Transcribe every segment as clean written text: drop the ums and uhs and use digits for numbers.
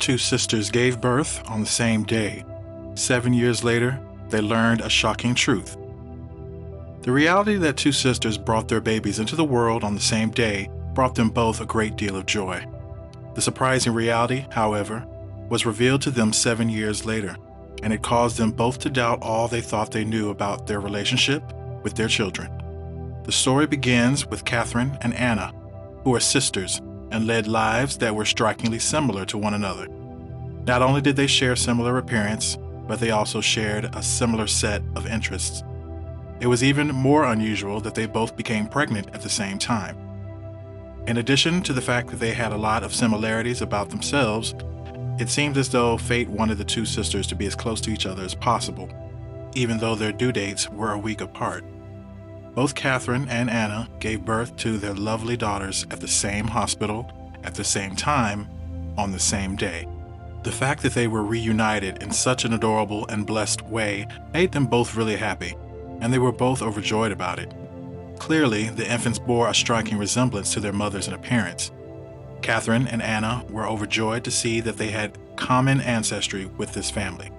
Two sisters gave birth on the same day. 7 years later, they learned a shocking truth. The reality that two sisters brought their babies into the world on the same day brought them both a great deal of joy. The surprising reality, however, was revealed to them 7 years later, and it caused them both to doubt all they thought they knew about their relationship with their children. The story begins with Catherine and Anna, who are sisters and led lives that were strikingly similar to one another. Not only did they share similar appearance, but they also shared a similar set of interests. It was even more unusual that they both became pregnant at the same time. In addition to the fact that they had a lot of similarities about themselves, it seemed as though fate wanted the two sisters to be as close to each other as possible, even though their due dates were a week apart. Both Catherine and Anna gave birth to their lovely daughters at the same hospital, at the same time, on the same day. The fact that they were reunited in such an adorable and blessed way made them both really happy, and they were both overjoyed about it. Clearly, the infants bore a striking resemblance to their mothers in appearance. Catherine and Anna were overjoyed to see that they had common ancestry with this family.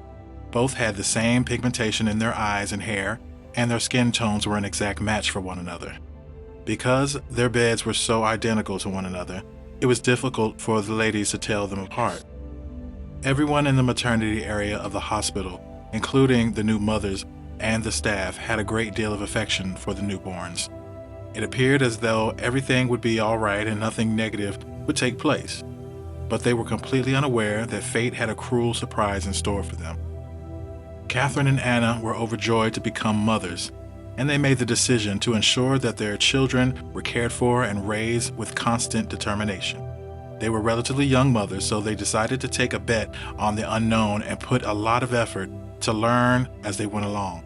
Both had the same pigmentation in their eyes and hair, and their skin tones were an exact match for one another. Because their beds were so identical to one another, it was difficult for the ladies to tell them apart. Everyone in the maternity area of the hospital, including the new mothers and the staff, had a great deal of affection for the newborns. It appeared as though everything would be all right and nothing negative would take place, but they were completely unaware that fate had a cruel surprise in store for them. Catherine and Anna were overjoyed to become mothers, and they made the decision to ensure that their children were cared for and raised with constant determination. They were relatively young mothers, so they decided to take a bet on the unknown and put a lot of effort to learn as they went along.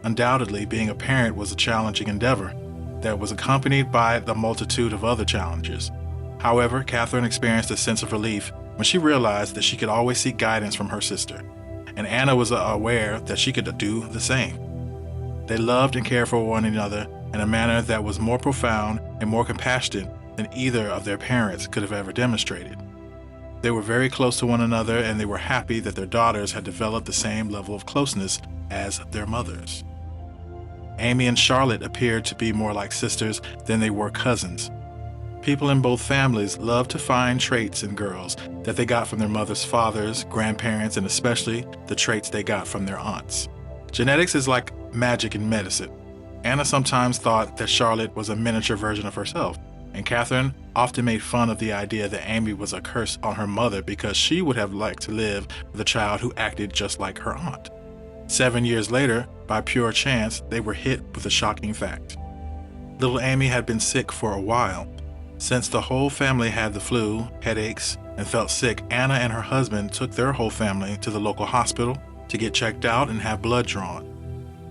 Undoubtedly, being a parent was a challenging endeavor that was accompanied by the multitude of other challenges. However, Catherine experienced a sense of relief when she realized that she could always seek guidance from her sister, and Anna was aware that she could do the same. They loved and cared for one another in a manner that was more profound and more compassionate than either of their parents could have ever demonstrated. They were very close to one another, and they were happy that their daughters had developed the same level of closeness as their mothers. Amy and Charlotte appeared to be more like sisters than they were cousins. People in both families loved to find traits in girls that they got from their mother's fathers, grandparents, and especially the traits they got from their aunts. Genetics is like magic in medicine. Anna sometimes thought that Charlotte was a miniature version of herself, and Catherine often made fun of the idea that Amy was a curse on her mother because she would have liked to live with a child who acted just like her aunt. 7 years later, by pure chance, they were hit with a shocking fact. Little Amy had been sick for a while. Since the whole family had the flu, headaches, and felt sick, Anna and her husband took their whole family to the local hospital to get checked out and have blood drawn.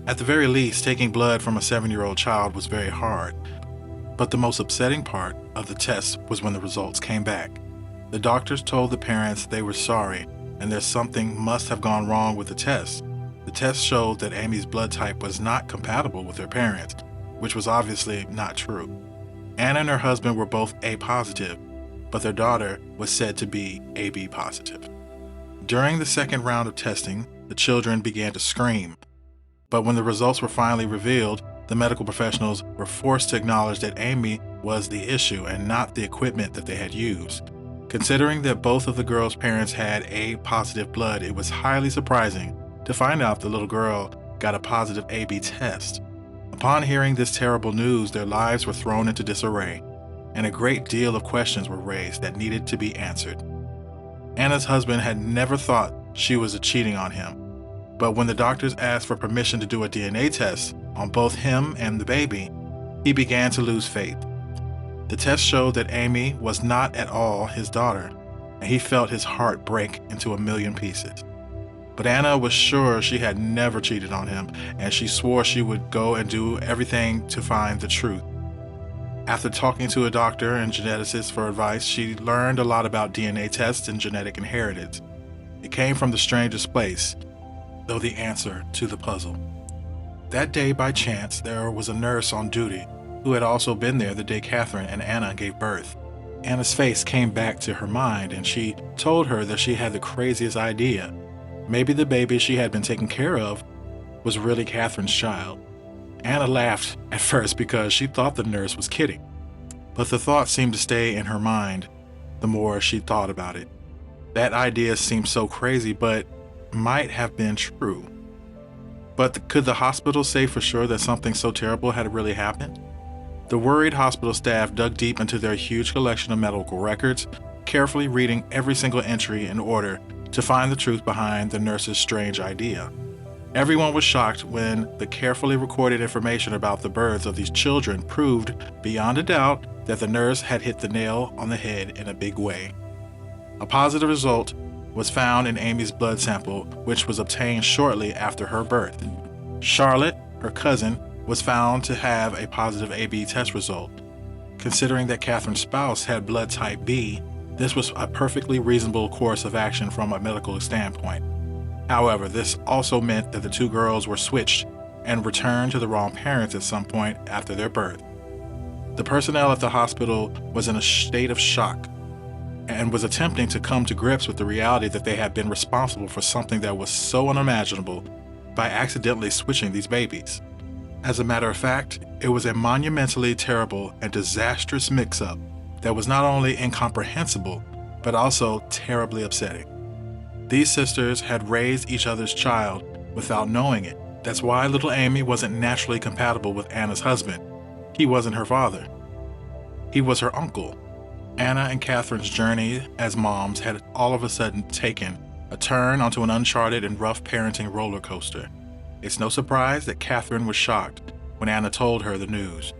At the very least, taking blood from a 7-year-old child was very hard. But the most upsetting part of the test was when the results came back. The doctors told the parents they were sorry and that something must have gone wrong with the test. The test showed that Amy's blood type was not compatible with her parents, which was obviously not true. Anna and her husband were both A positive, but their daughter was said to be AB positive. During the second round of testing, the children began to scream. But when the results were finally revealed, the medical professionals were forced to acknowledge that Amy was the issue and not the equipment that they had used. Considering that both of the girls' parents had A positive blood, it was highly surprising to find out the little girl got a positive AB test. Upon hearing this terrible news, their lives were thrown into disarray, and a great deal of questions were raised that needed to be answered. Anna's husband had never thought she was cheating on him, but when the doctors asked for permission to do a DNA test on both him and the baby, he began to lose faith. The test showed that Amy was not at all his daughter, and he felt his heart break into a million pieces. But Anna was sure she had never cheated on him, and she swore she would go and do everything to find the truth. After talking to a doctor and geneticist for advice, she learned a lot about DNA tests and genetic inheritance. It came from the strangest place, though the answer to the puzzle. That day, by chance, there was a nurse on duty who had also been there the day Catherine and Anna gave birth. Anna's face came back to her mind, and she told her that she had the craziest idea. Maybe the baby she had been taking care of was really Catherine's child. Anna laughed at first because she thought the nurse was kidding, but the thought seemed to stay in her mind the more she thought about it. That idea seemed so crazy, but might have been true. But could the hospital say for sure that something so terrible had really happened? The worried hospital staff dug deep into their huge collection of medical records, carefully reading every single entry in order to find the truth behind the nurse's strange idea. Everyone was shocked when the carefully recorded information about the births of these children proved beyond a doubt that the nurse had hit the nail on the head in a big way. A positive result was found in Amy's blood sample, which was obtained shortly after her birth. Charlotte, her cousin, was found to have a positive AB test result. Considering that Catherine's spouse had blood type B, this was a perfectly reasonable course of action from a medical standpoint. However, this also meant that the two girls were switched and returned to the wrong parents at some point after their birth. The personnel at the hospital was in a state of shock and was attempting to come to grips with the reality that they had been responsible for something that was so unimaginable by accidentally switching these babies. As a matter of fact, it was a monumentally terrible and disastrous mix-up that was not only incomprehensible, but also terribly upsetting. These sisters had raised each other's child without knowing it. That's why little Amy wasn't naturally compatible with Anna's husband. He wasn't her father. He was her uncle. Anna and Catherine's journey as moms had all of a sudden taken a turn onto an uncharted and rough parenting roller coaster. It's no surprise that Catherine was shocked when Anna told her the news.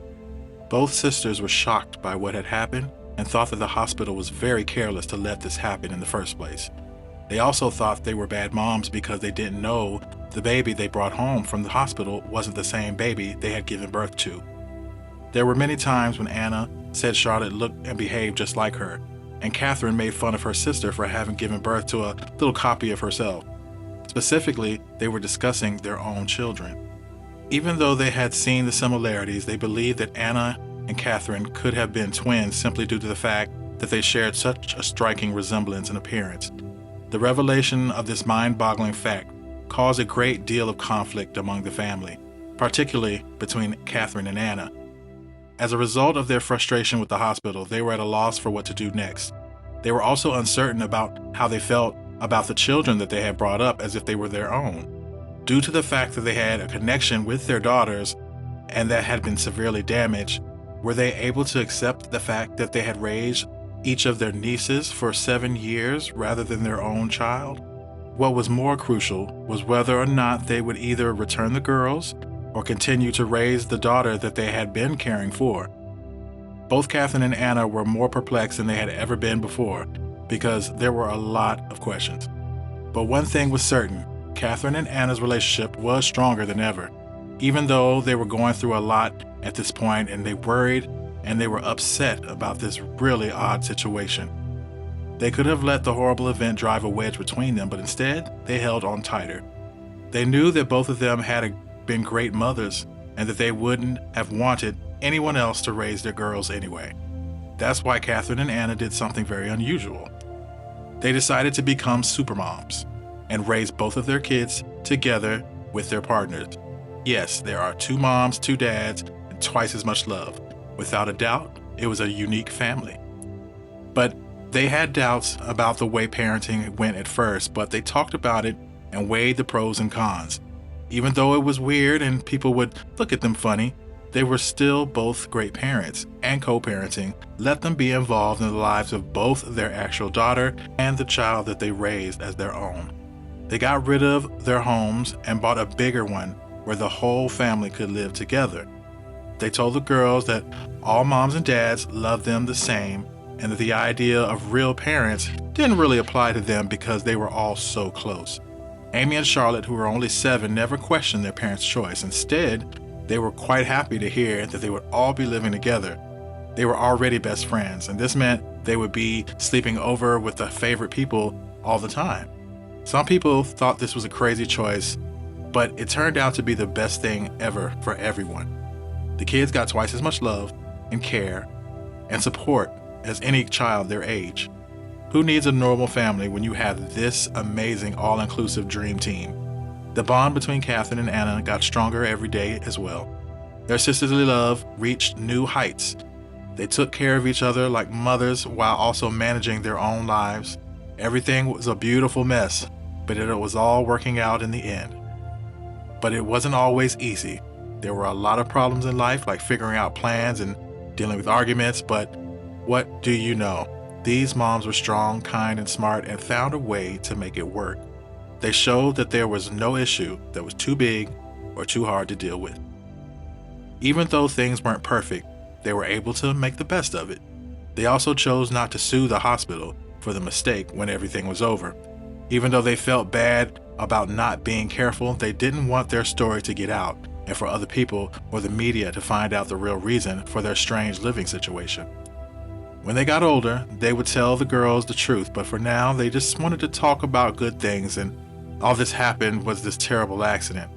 Both sisters were shocked by what had happened and thought that the hospital was very careless to let this happen in the first place. They also thought they were bad moms because they didn't know the baby they brought home from the hospital wasn't the same baby they had given birth to. There were many times when Anna said Charlotte looked and behaved just like her, and Catherine made fun of her sister for having given birth to a little copy of herself. Specifically, they were discussing their own children. Even though they had seen the similarities, they believed that Anna and Catherine could have been twins simply due to the fact that they shared such a striking resemblance in appearance. The revelation of this mind-boggling fact caused a great deal of conflict among the family, particularly between Catherine and Anna. As a result of their frustration with the hospital, they were at a loss for what to do next. They were also uncertain about how they felt about the children that they had brought up as if they were their own. Due to the fact that they had a connection with their daughters and that had been severely damaged, were they able to accept the fact that they had raised each of their nieces for 7 years rather than their own child? What was more crucial was whether or not they would either return the girls or continue to raise the daughter that they had been caring for. Both Catherine and Anna were more perplexed than they had ever been before because there were a lot of questions. But one thing was certain, Catherine and Anna's relationship was stronger than ever, even though they were going through a lot at this point and they worried and they were upset about this really odd situation. They could have let the horrible event drive a wedge between them, but instead they held on tighter. They knew that both of them had been great mothers and that they wouldn't have wanted anyone else to raise their girls anyway. That's why Catherine and Anna did something very unusual. They decided to become supermoms and raise both of their kids together with their partners. Yes, there are 2 moms, 2 dads, and twice as much love. Without a doubt, it was a unique family. But they had doubts about the way parenting went at first, but they talked about it and weighed the pros and cons. Even though it was weird and people would look at them funny, they were still both great parents, and co-parenting let them be involved in the lives of both their actual daughter and the child that they raised as their own. They got rid of their homes and bought a bigger one where the whole family could live together. They told the girls that all moms and dads loved them the same and that the idea of real parents didn't really apply to them because they were all so close. Amy and Charlotte, who were only 7, never questioned their parents' choice. Instead, they were quite happy to hear that they would all be living together. They were already best friends, and this meant they would be sleeping over with the favorite people all the time. Some people thought this was a crazy choice, but it turned out to be the best thing ever for everyone. The kids got twice as much love and care and support as any child their age. Who needs a normal family when you have this amazing all-inclusive dream team? The bond between Catherine and Anna got stronger every day as well. Their sisterly love reached new heights. They took care of each other like mothers while also managing their own lives. Everything was a beautiful mess, but it was all working out in the end. But it wasn't always easy. There were a lot of problems in life, like figuring out plans and dealing with arguments, but what do you know? These moms were strong, kind, and smart and found a way to make it work. They showed that there was no issue that was too big or too hard to deal with. Even though things weren't perfect, they were able to make the best of it. They also chose not to sue the hospital for the mistake when everything was over. Even though they felt bad about not being careful, they didn't want their story to get out and for other people or the media to find out the real reason for their strange living situation. When they got older, they would tell the girls the truth, but for now, they just wanted to talk about good things, and all this happened was this terrible accident.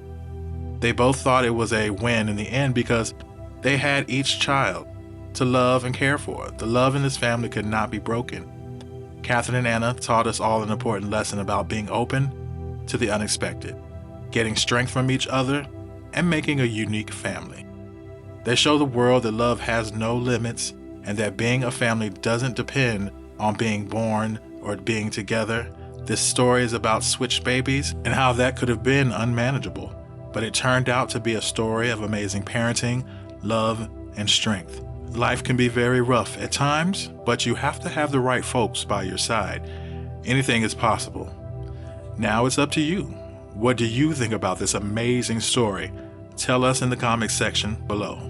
They both thought it was a win in the end because they had each child to love and care for. The love in this family could not be broken. Catherine and Anna taught us all an important lesson about being open to the unexpected, getting strength from each other, and making a unique family. They show the world that love has no limits and that being a family doesn't depend on being born or being together. This story is about switched babies and how that could have been unmanageable, but it turned out to be a story of amazing parenting, love, and strength. Life can be very rough at times, but you have to have the right folks by your side. Anything is possible. Now it's up to you. What do you think about this amazing story? Tell us in the comments section below.